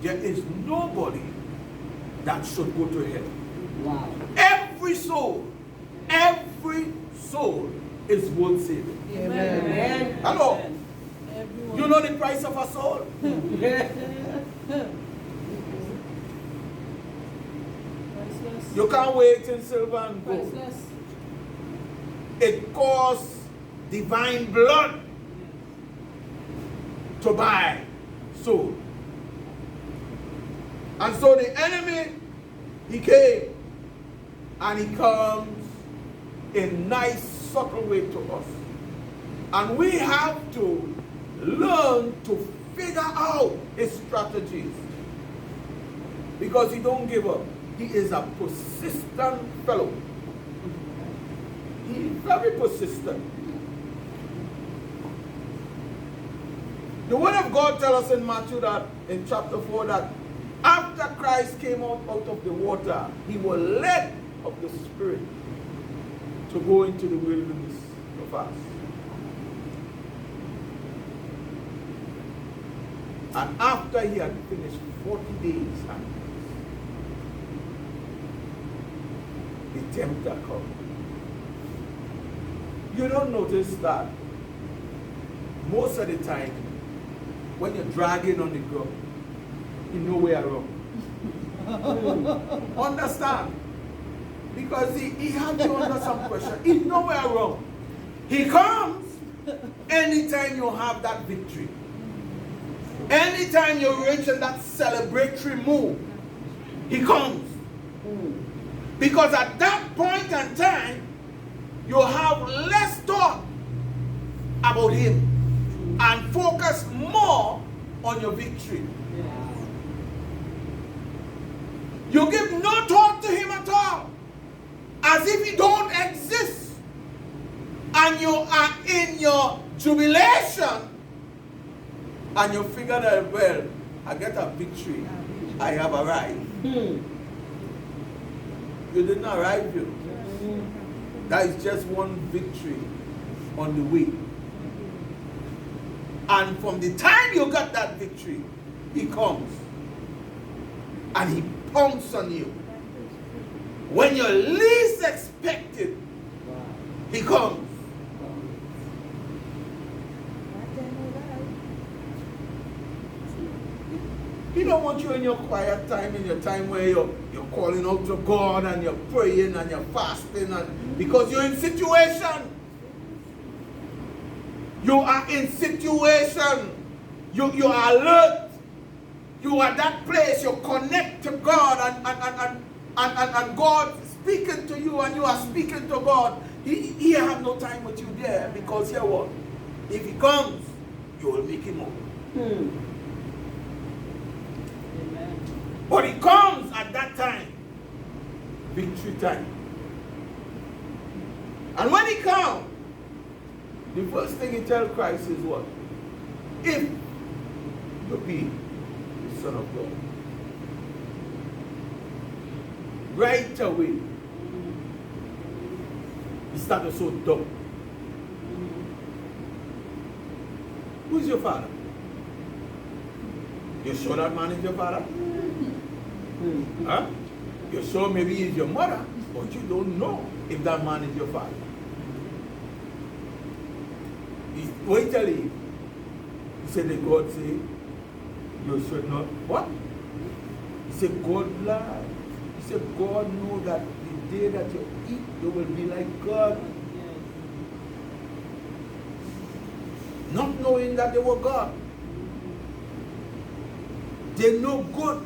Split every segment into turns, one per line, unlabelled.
there is nobody that should go to hell.
Wow.
Every soul is worth saving.
Amen.
Hello.
Everyone.
You know the price of a soul?
Priceless.
You can't wait in silver and gold.
Priceless.
It costs divine blood to buy soul. And so the enemy, he came and he comes in nice, subtle way to us. And we have to learn to figure out his strategies. Because he don't give up. He is a persistent fellow. He is very persistent. The word of God tells us in Matthew that in chapter 4 that after Christ came out of the water, he was led of the Spirit to go into the wilderness to fast. And after he had finished 40 days and nights, the tempter comes. You don't notice that most of the time when you're dragging on the ground, you know where wrong. Understand? Because he had you under some pressure. He nowhere wrong. He comes anytime you have that victory. Anytime you're reaching that celebratory mood, he comes. Because at that point in time, you have less thought about him and focus more on your victory. You give no thought to him at all, as if he don't exist. And you are in your jubilation, and you figure that, well, I get a victory. I have arrived. You didn't arrive yet. That is just one victory on the way. And from the time you got that victory, he comes and he pounces on you. When you least expect it, he comes. He don't want you in your quiet time, in your time where you're calling out to God and you're praying and you're fasting, and because you're in situation. You are in situation. You are alert. You are that place. You connect to God and God speaking to you and you are speaking to God. He have no time with you there, because hear what? If he comes, you will make him up. But he comes at that time, victory time. And when he comes, the first thing he tells Christ is what? If you be the Son of God. Right away, he started so dumb. Who is your father? You sure that man is your father? Huh? You're sure maybe he's your mother, but you don't know if that man is your father. Wait till he said that God say, you should not, what? He said, God lied. He said, God know that the day that you eat, you will be like God. Not knowing that they were God. They know good.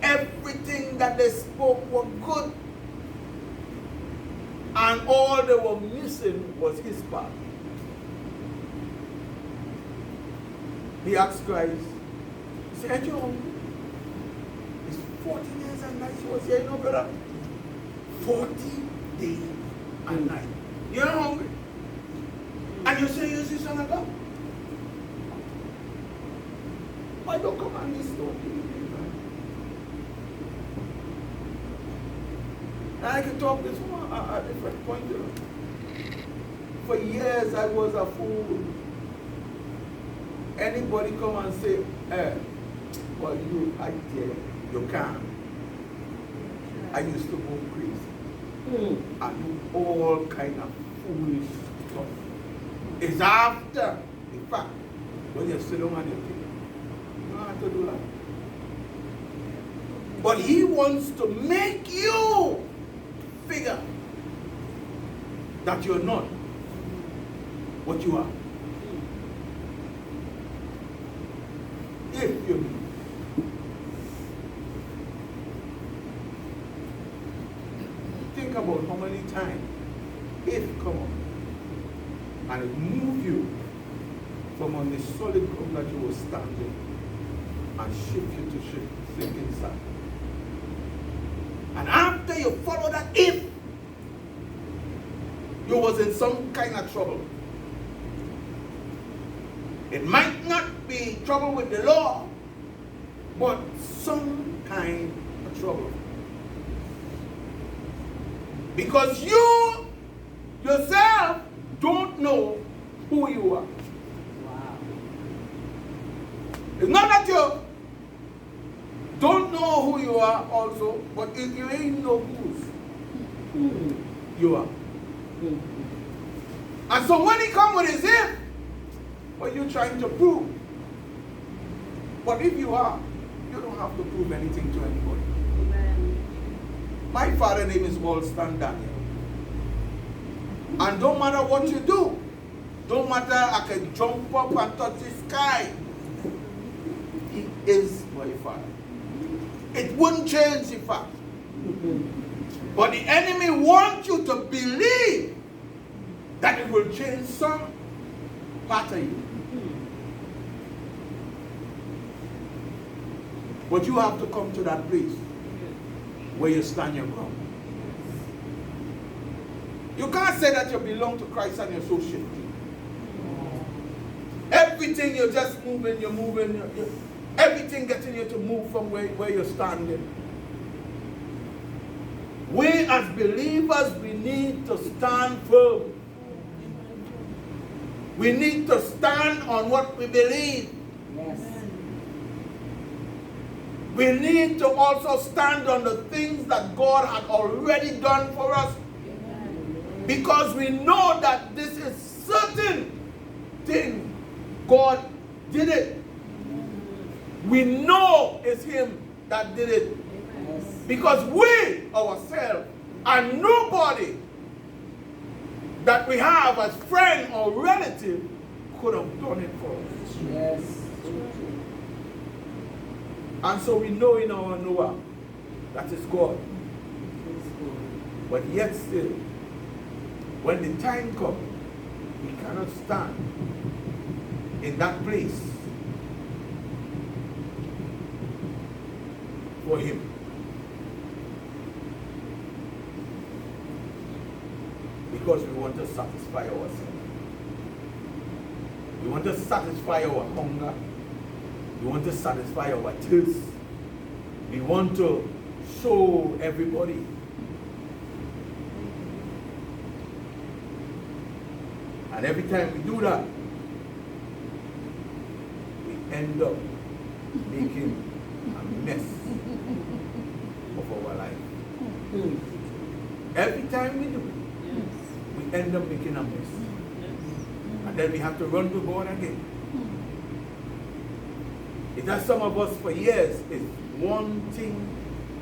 Everything that they spoke were good. And all they were missing was his part. He asked Christ, he said, "Ain't you hungry?" It's 40 days and nights he was here, you know, brother. 40 days and nights. You're not hungry? And you say you're the Son of God? Why don't command this stone? And I can talk this from a different point of view. For years I was a fool. Anybody come and say, Well, I dare, you can't. I used to go crazy and do all kind of foolish stuff. It's after, in fact, when you sit down and you think, you don't have to do that. But he wants to make you figure that you're not what you are. If you think about how many times if come on and it move you from on the solid ground that you were standing and shift you to sink inside. And after you follow that, if you was in some kind of trouble, it might not be trouble with the law, but some kind of trouble. Because you yourself don't know who you are.
Wow.
It's not that you don't know who you are also, but if you ain't know who you are. And so when he come with his if, what you trying to prove? But if you are, you don't have to prove anything to anybody.
Amen.
My father's name is Walston Daniel. And don't matter what you do, don't matter I can jump up and touch the sky, he is my father. It wouldn't change the fact. But the enemy wants you to believe that it will change some part of you. But you have to come to that place where you stand your ground. You can't say that you belong to Christ and you're so shifty. Everything you're just moving, you're moving, everything getting you to move from where you're standing. We as believers, we need to stand firm. We need to stand on what we believe.
Yes.
We need to also stand on the things that God had already done for us. Because we know that this is certain thing. God did it. We know it's him that did it.
Yes.
Because we ourselves are nobody that we have as friend or relative could have done it for us.
Yes.
And so we know in our Noah that is God. But yet still, when the time comes, we cannot stand in that place for him. Because we want to satisfy ourselves. We want to satisfy our hunger. We want to satisfy our thirst. We want to show everybody. And every time we do that, we end up making a mess of our life. Every time we do it, we end up making a mess. And then we have to run to God again. It has some of us for years is one thing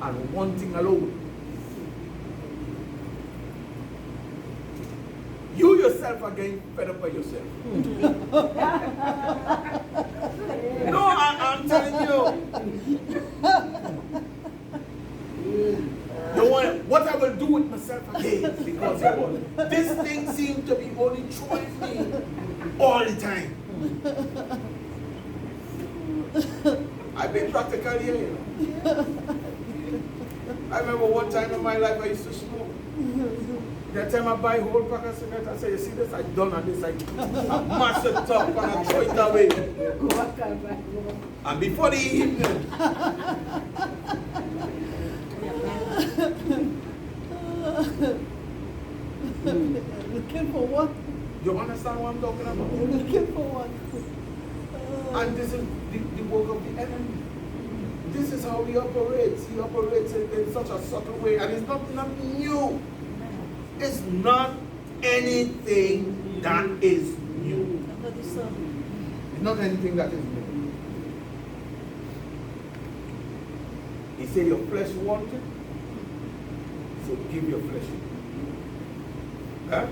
and one thing alone. You yourself are getting fed up by yourself. No, I'm telling you. You want what I will do with myself again because this thing seems to be only throwing me all the time. I've been practical here, you know. I remember one time in my life I used to smoke. That time I buy a whole pack of cigarettes, I say, you see this, I done on this, I mash it up and I throw it away. And before the evening,
Looking for what?
you understand what I'm talking about?
Looking for what?
And this is the work of the enemy. this is how he operates. He operates in such a subtle way, and it's not nothing new. It's not anything that is new. It's not anything that is new. He said your flesh wanted, so give your flesh. Huh?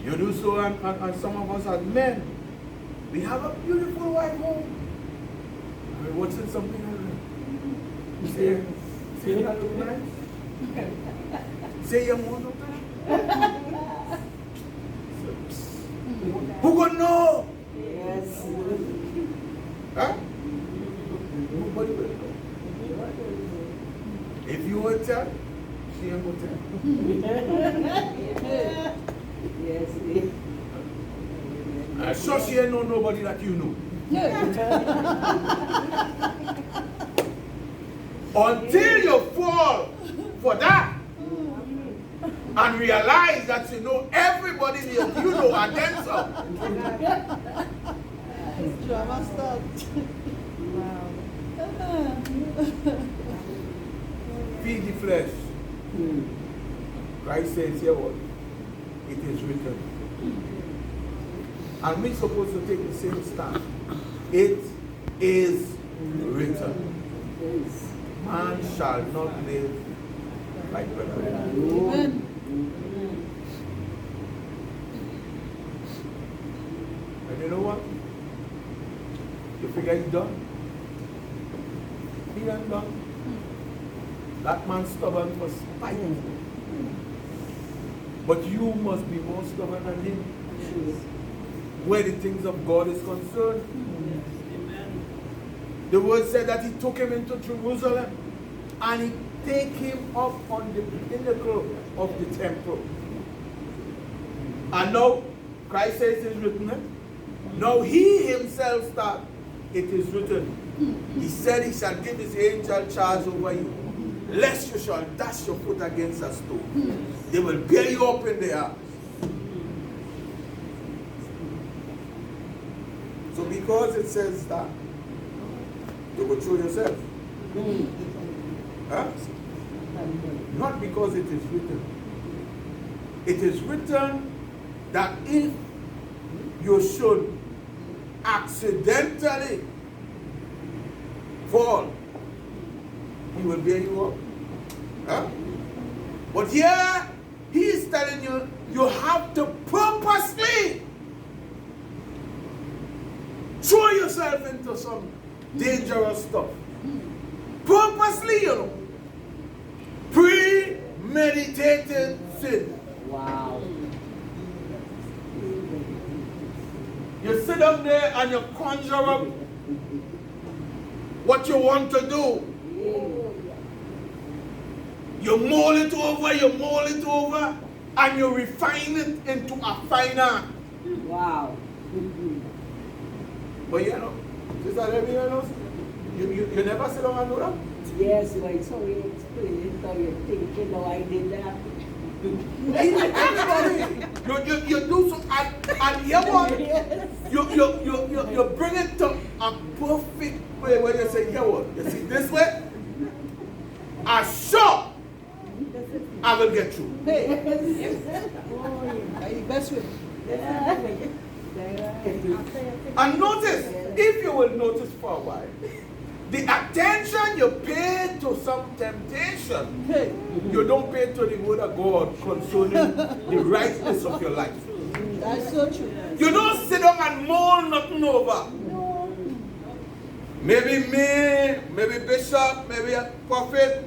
You do so, and some of us as men, we have a beautiful wife home. We're watching something like that. Say that look nice? Say you want to who gonna know?
Yes.
Huh? Nobody will know. If you will tell, she ain't gonna tell.
Yes.
I'm sure she ain't know nobody that you know. Until you fall for that and realize that you know everybody that you know and then some.
Drama stopped.
Feed the flesh. Christ says here what? It is written. And we're supposed to take the same stand. It is written. Man shall not live like bread alone.
Amen.
And you know what? You figure he's done? He ain't done. That man's stubborn for spite. But you must be more stubborn than him. Where the things of God is concerned. The word said that he took him into Jerusalem and he take him up on the pinnacle of the temple. And now Christ says it is written. Now he himself start, it is written. He said he shall give his angel charge over you, lest you shall dash your foot against a stone. They will bear you up in the air. So because it says that, you will throw yourself. Huh? Not because it is written. It is written that if you should accidentally fall, he will bear you up. Huh? But here, he is telling you, you have to purposely throw yourself into some dangerous stuff. Purposely, you know. Premeditated sin.
Wow.
You sit down there and you conjure up what you want to do. You mold it over, and you refine it into a finer.
Wow.
But you know, Sister Debbie, you never sit down and do that?
Yes, but so you explain it, so you're thinking, oh, I did that.
Everybody, you do so, and you want, you bring it to a perfect way where you say, yeah, what? You see this way? I sure I will get through.
Hey. Best way.
And notice, if you will notice for a while, the attention you pay to some temptation,
Hey.
you don't pay to the word of God concerning the rightness of your life.
That's so true.
You don't sit down and mull nothing over. Maybe me, maybe Bishop, maybe a prophet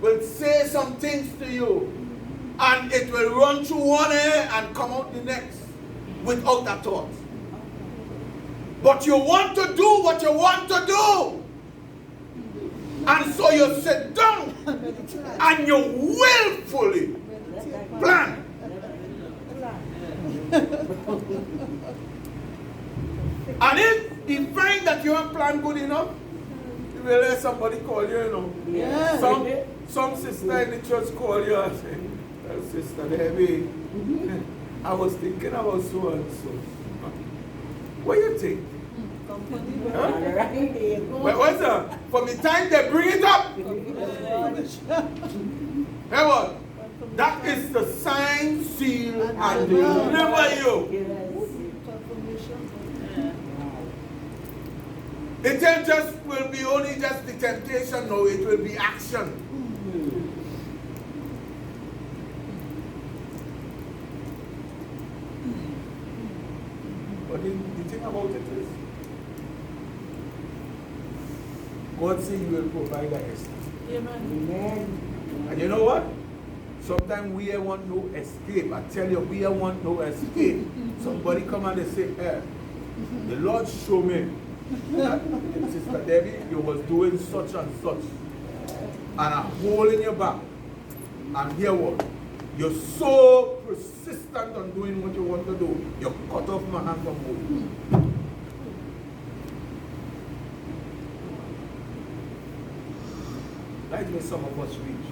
will say some things to you, and it will run through one ear and come out the next without a thought. But you want to do what you want to do. And so you sit down and you willfully plan. And if you find that you haven't planned good enough, you will let somebody call you, you know.
Yeah.
Some sister in the church call you and say, well, Sister Debbie, I was thinking about so and so. What do you think?
Company.
All right, there you go.
But what's that? From the time they bring it up, hey what? That is the sign, seal, and deliver you.
Yes.
Confirmation.
It ain't just will be only just the temptation, no, it will be action. But the thing about it is, God said He will provide a escape.
Amen.
Amen.
And you know what? Sometimes we want no escape. I tell you, we want no escape. Somebody come and they say, hey, the Lord showed me that Sister Debbie, you was doing such and such. And a hole in your back. And here what? You're so persistent on doing what you want to do. You cut off my hand from moving. That's where some of us reach.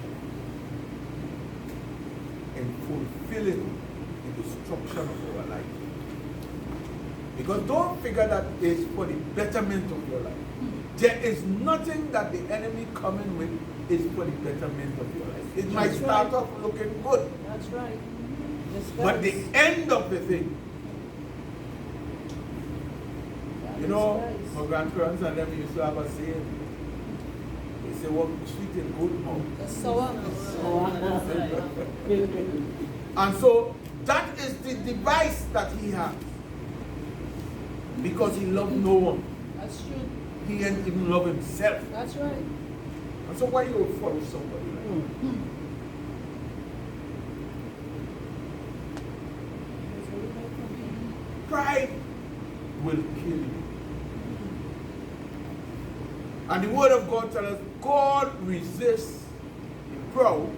In fulfilling the destruction of our life. Because don't figure that it's for the betterment of your life. There is nothing that the enemy coming with is for the betterment of your life. It might start off looking good,
That's right. Yes,
but the end of the thing, you know, my grandparents and them used to have a saying. They say, "What sweet and good mouth."
That's sour.
And so that is the device that he has. Because he loved no one.
That's true.
He didn't even love himself.
That's right.
And so why you follow somebody like that? Pride will kill you. And the word of God tells us, God resists the proud,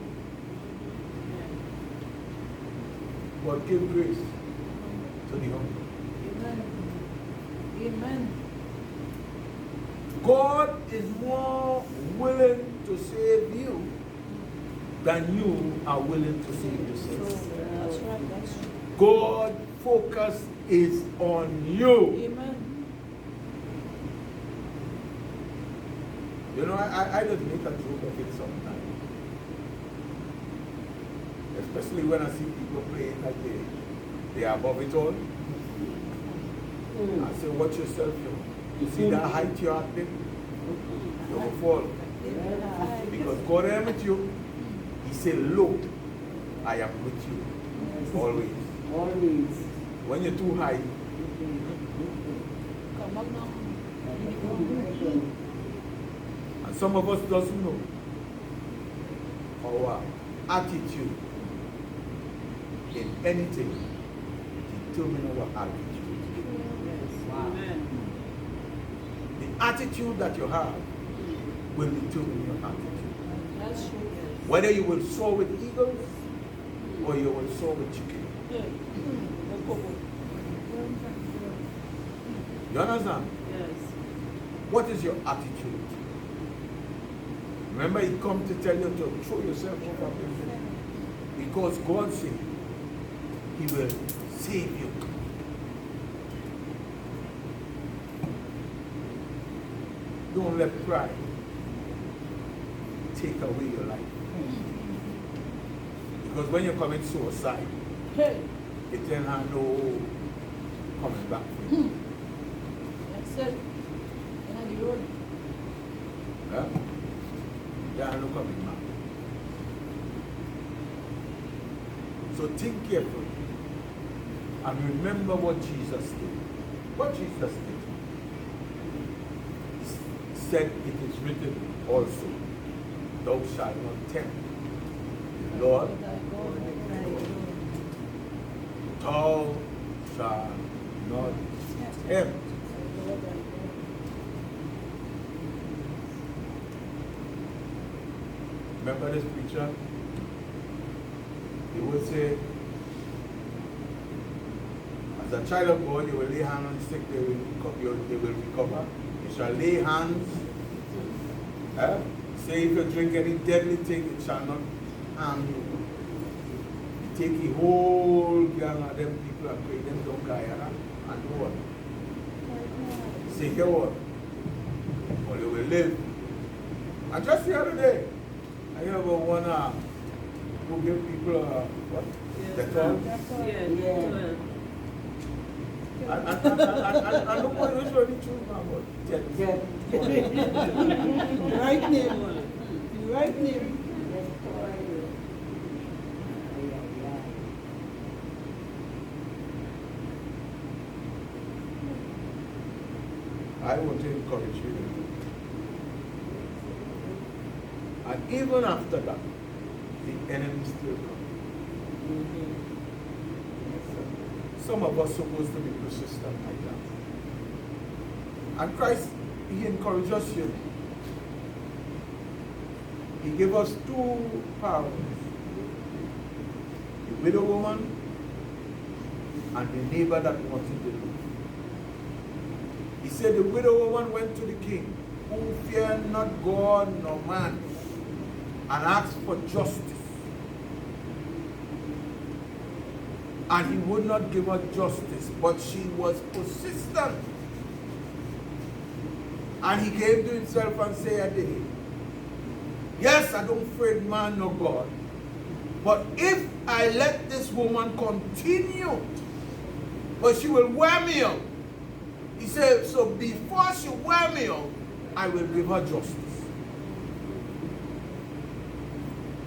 but give grace to the humble.
Amen. Amen.
God is more willing to save you than you are willing to save yourself.
That's right. That's true.
God's focus is on you.
Amen.
You know, I just make a joke of it sometimes. Especially when I see people playing like they are above it all. I say, watch yourself, you see that height you're at there? You will fall. Because God am with you. He said, look, I am with you. Always.
Always.
When you're too high,
Come back now.
and some of us doesn't know our attitude in anything determine our attitude. The attitude that you have will determine your attitude.
That's true.
Whether you will soar with eagles or you will soar with chicken.
Yeah.
You understand?
Yes.
What is your attitude? Remember, He come to tell you to throw yourself over everything. Because God said He will save you. Don't let pride take away your life. Because when you commit suicide,
Hey.
it then have no coming back for you.
That's it. And the road.
Huh? There are no coming back. So think carefully. And remember what Jesus did. What Jesus did. He said it is written also, thou shalt not tempt the Lord, thou shalt not tempt. Remember this preacher? He would say, as a child of God, you will lay hands on the sick, they will recover. You shall lay hands. Say if you drink any deadly thing, it shall not harm you. You take the whole gang of them people and pray them down Guyana and do what? say, here what? Or you will live. And just the other day, I heard about one who give people what? Dettol.
Yeah.
And look what which one you choose now, but
Yeah.
Right name, man. Right name.
I want to encourage you. And even after that, the enemy still comes. Some of us supposed to be persistent like that. And Christ, He encouraged us here. He gave us two parables. The widow woman and the neighbor that wanted the loaf. He said the widow woman went to the king, who feared not God nor man, and asked for justice. And he would not give her justice, but she was persistent. And he came to himself and said, yes, I don't fear man nor God, but if I let this woman continue, but she will wear me out. He said, so before she wear me out, I will give her justice.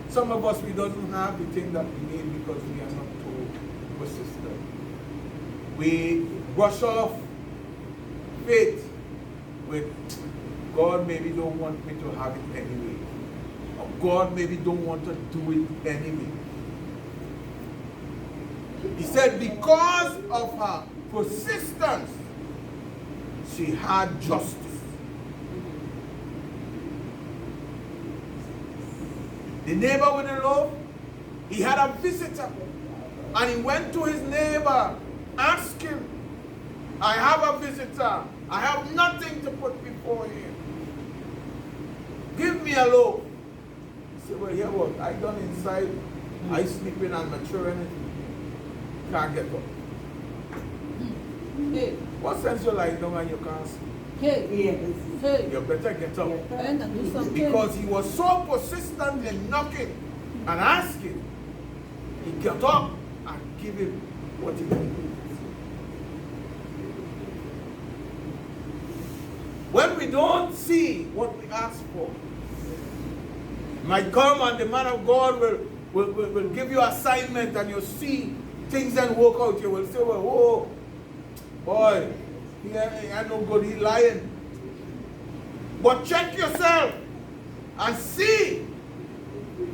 Some of us, we don't have the thing that we need because we are not too persistent. We brush off faith with, God maybe don't want me to have it anyway. Or God maybe don't want to do it anyway. He said because of her persistence, she had justice. The neighbor with the loaf, he had a visitor. And he went to his neighbor, asked him, I have a visitor. I have nothing to put before him. Give me a loaf. He said, well, here what? I done inside. I sleeping and maturing. Can't get up.
Hey,
What sense you lie down and you can't sleep?
hey,
Yes.
hey.
You better get up.
And do something.
Because he was so persistent in knocking and asking, he got up and give him what he wanted. When we don't see what we ask for, might come and the man of God will give you assignment and you'll see things and work out. You will say, well, whoa, boy, he ain't no good, he lying. But check yourself and see,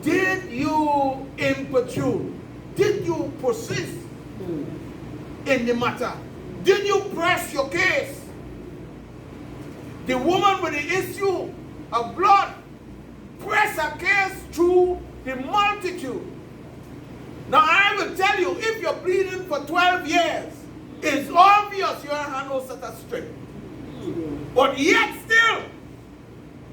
did you importune? Did you persist in the matter? Did you press your case? The woman with the issue of blood pressed her case through the multitude. Now I will tell you, if you're bleeding for 12 years, it's obvious your hand was set straight. But yet still,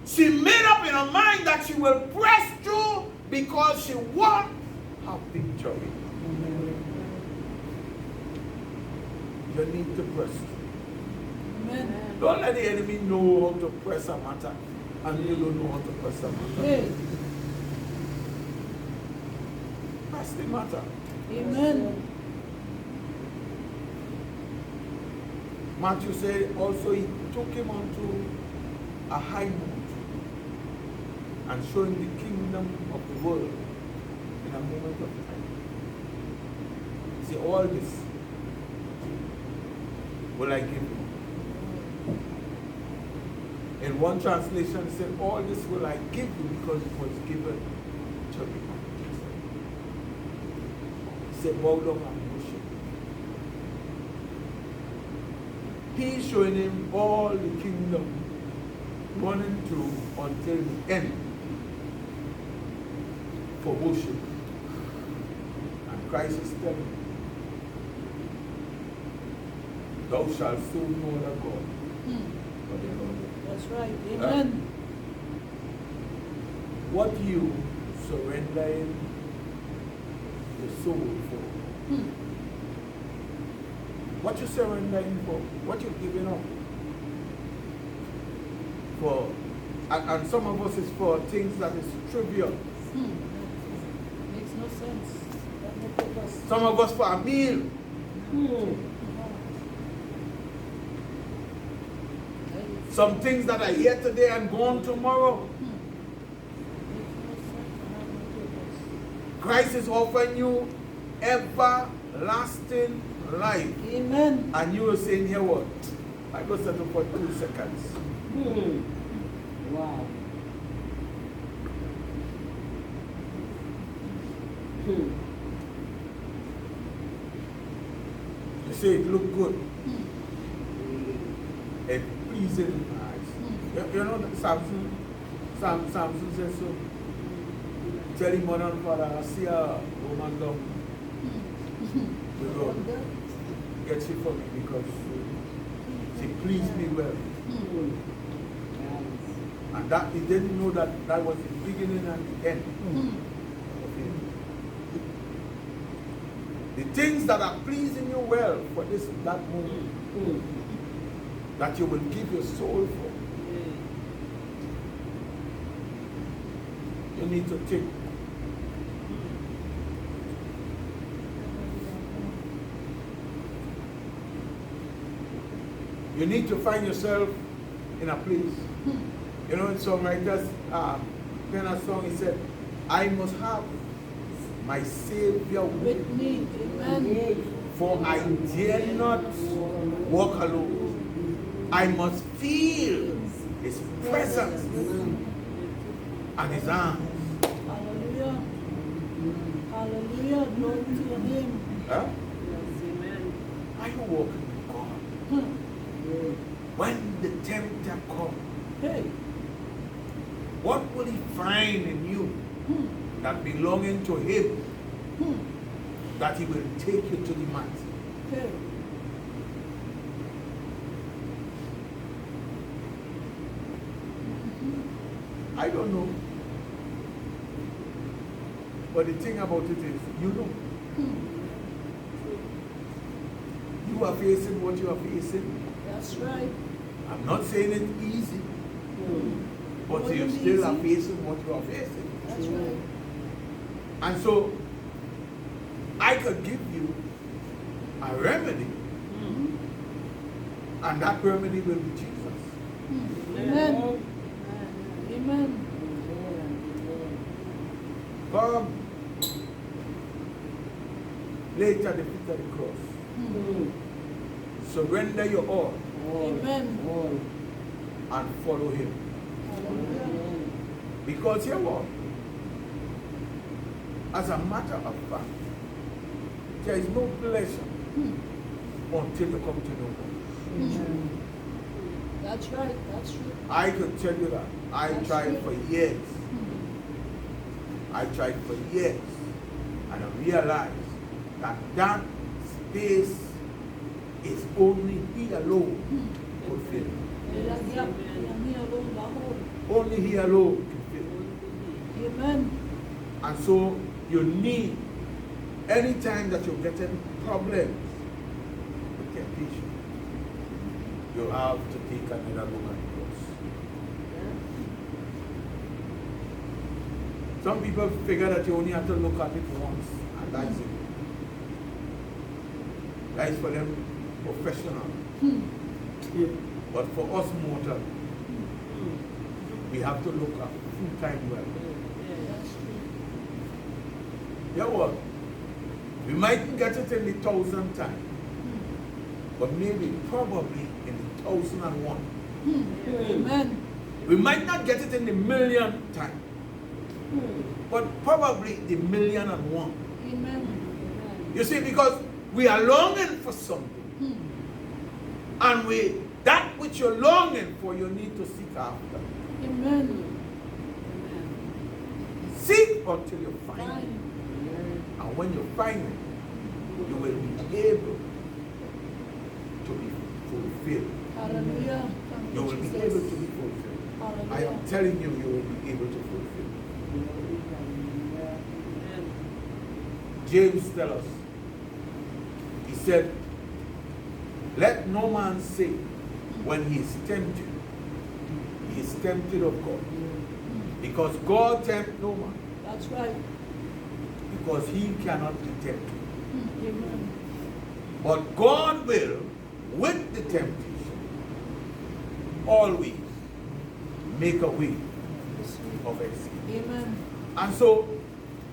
she made up in her mind that she will press through because she won her victory. You need to press through.
Amen.
Don't let the enemy know how to press a matter and you don't know how to press a matter.
Hey,
Press the matter.
amen.
Matthew said also he took him onto a high mountain and showed him the kingdom of the world in a moment of time. He said, all this will I give you. In one translation, it said, all this will I give you because it was given to me. He said, bow down and worship. He's showing him all the kingdom running through until the end for worship. And Christ is telling him, thou shalt serve no other God but the Lord.
That's right. Amen.
What you surrendering the soul for? What you surrendering for? What you giving up? for, and some of us is for things that is trivial.
Makes no sense. That no purpose.
Some of us for a meal. Some things that are here today and gone tomorrow. Christ is offering you everlasting life.
Amen.
And you are saying here what? I go settle for 2 seconds.
Wow.
You say it look good. It pleases the eyes. You know that Samson says so. Tell him mother and father, I see a woman come. We go get she for me because she pleased me well. And that he didn't know that that was the beginning and the end. Okay. The things that are pleasing you well for that moment, that you will give your soul for, you need to take. You need to find yourself in a place. You know, in songwriters, in a song, he said, I must have my Savior with me,
Amen.
for I dare not walk alone. I must feel His presence and His arms.
Hallelujah. Hallelujah. Glory to your name.
Huh? Are you walking with God? When the tempter comes,
Hey.
what will he find in you that belonging to him that he will take you to the mat?
Hey.
I don't know. But the thing about it is, you know. You are facing what you are facing.
That's right.
I'm not saying it's easy, but
What
you
is
still are
easy?
facing what you are facing.
That's right.
And so, I could give you a remedy, and that remedy will be Jesus.
Amen. Amen.
Come, later the feet of the cross. Surrender your all
Amen.
and follow him.
Hallelujah.
Because here what? As a matter of fact, there is no pleasure until you come to know God.
That's right. That's true.
I can tell you that. I
That's
tried
true.
for years. I tried for years. And I realized that that space is only He alone could fill. Only He alone can fill.
Amen.
And so you need, anytime that you're getting problems with temptation, you have to take another look at the cross. Some people figure that you only have to look at it once, and that's it. That is for them professional. But for us mortal, we have to look at full time well.
That's true.
Yeah, what? We mightn't get it in the 1,000th time, but maybe, probably in the 1,001.
Amen.
We might not get it in the 1,000,000th time, but probably the 1,000,001.
Amen.
You see, because we are longing for something, and that which you're longing for, you need to seek after.
Amen.
Seek until you find it.
Fine.
And when you find it, you will be able to be fulfilled.
Hallelujah.
You will be able to be fulfilled. I
Hallelujah.
am telling you, you will be able to fulfill. James tells us, he said, let no man say when he is tempted, he he is tempted of God. Because God tempts no man.
That's right.
Because he cannot be tempted.
Amen.
But God will, with the temptation, always make a way of escape.
Amen.
And so,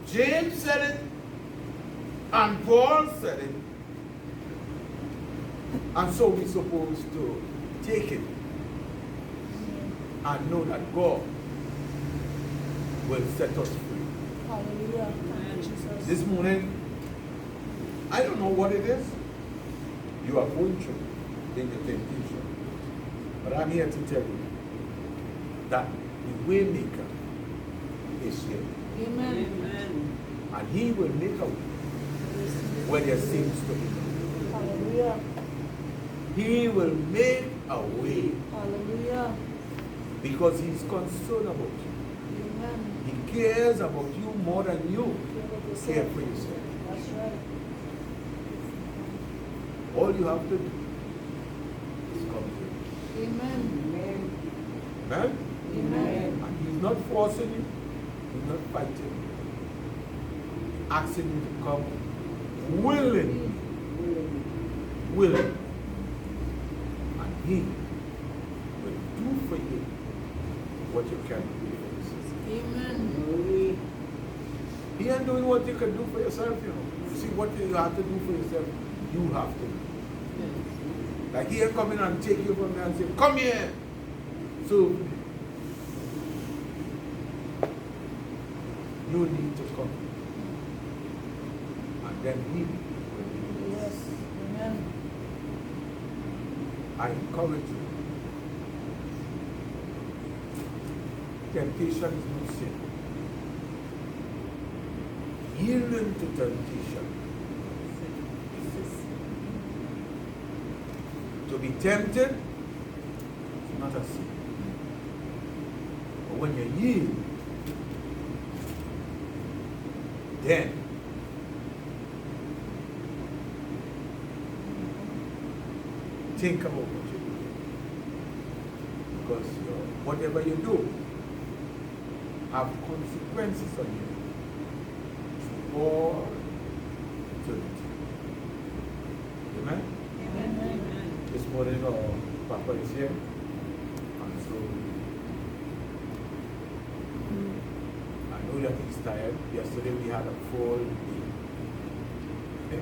James said it, and Paul said it, and so we're supposed to take it and know that God will set us free.
Hallelujah. Thank you, Jesus.
This morning, I don't know what it is you are going through in the temptation, but I'm here to tell you that the Waymaker is here,
Amen.
Amen.
and He will make a way where there seems to be no way.
Hallelujah.
He will make a way
Hallelujah.
because He's concerned about you.
Amen.
He cares about you more than you care for yourself.
That's right.
All you have to do is come to Him.
Amen.
Amen.
Amen?
Amen.
And He's not forcing you. He's not fighting you. He's asking you to come willing. Willing. And He will do for you what you can't do for yourself.
Amen.
Glory.
He ain't doing what you can do for yourself, you know. You see, what you have to do for yourself, you have to do. Like He ain't coming and take you from there and say, come here. So, you need to come. And then He will do it.
Yes. Amen.
I encourage you. Temptation is no sin. Yielding to temptation is sin. To be tempted is not a sin. But when you yield, then think about what you do. Because whatever you do have consequences on you for eternity. Amen?
Amen.
This morning Papa is here. And so I know that he's tired. Yesterday we had a full day. Okay?